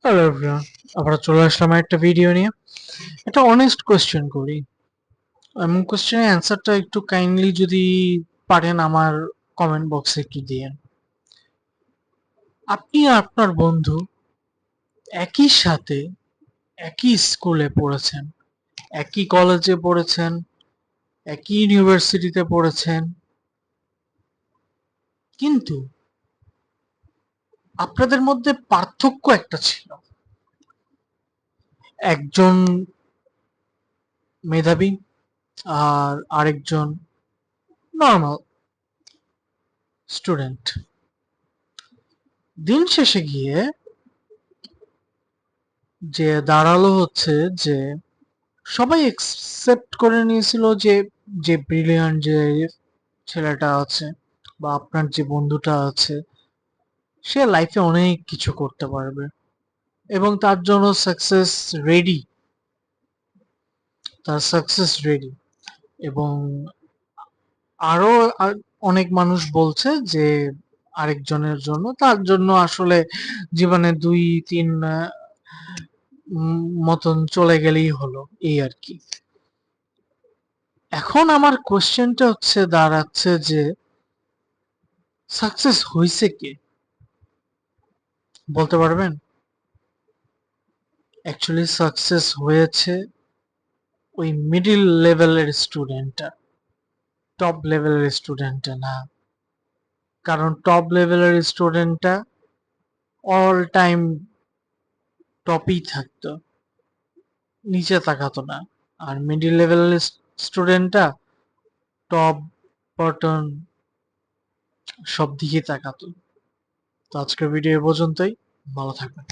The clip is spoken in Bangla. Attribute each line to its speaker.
Speaker 1: হ্যালো এভরিওয়ান, আবার চলে আসলাম একটা ভিডিও নিয়ে। একটা অনেস্ট কোয়েশ্চেন করি, এবং কোয়েশ্চেনের অ্যান্সারটা একটু কাইন্ডলি যদি পারেন আমার কমেন্ট বক্সে একটু দিয়েন। আপনি আর আপনার বন্ধু একই সাথে একই স্কুলে পড়েছেন, একই কলেজে পড়েছেন, একই ইউনিভার্সিটিতে পড়েছেন, কিন্তু আপনাদের মধ্যে পার্থক্য একটা ছিল। একজন মেধাবী আর আরেকজন নর্মাল স্টুডেন্ট। দিন শেষে গিয়ে যে দাঁড়ালো হচ্ছে যে সবাই একসেপ্ট করে নিয়েছিল যে যে ব্রিলিয়ান্ট যে ছেলেটা আছে বা আপনার যে বন্ধুটা আছে, সে লাইফে অনেক কিছু করতে পারবে এবং তার জন্য সাকসেস রেডি, তার সাকসেস রেডি। এবং আরো অনেক মানুষ বলছে যে আরেকজনের জন্য, তার জন্য আসলে জীবনে দুই তিন মতন চলে গেলেই হলো, এই আর কি। এখন আমার কোশ্চেনটা হচ্ছে দাঁড়াচ্ছে যে সাকসেস হইছে কে, বলতে পারবেন? অ্যাকচুয়ালি সাকসেস হয়েছে ওই মিডিল লেভেলের স্টুডেন্টটা, টপ লেভেলের স্টুডেন্টটা না। কারণ টপ লেভেলের স্টুডেন্টটা অল টাইম টপই থাকতো, নিচে তাকাতো না। আর মিডিল লেভেলের স্টুডেন্টটা টপ, বটন সব দিকে তাকাতো। তো আজকের ভিডিও এ পর্যন্তই, ভালো থাকবেন।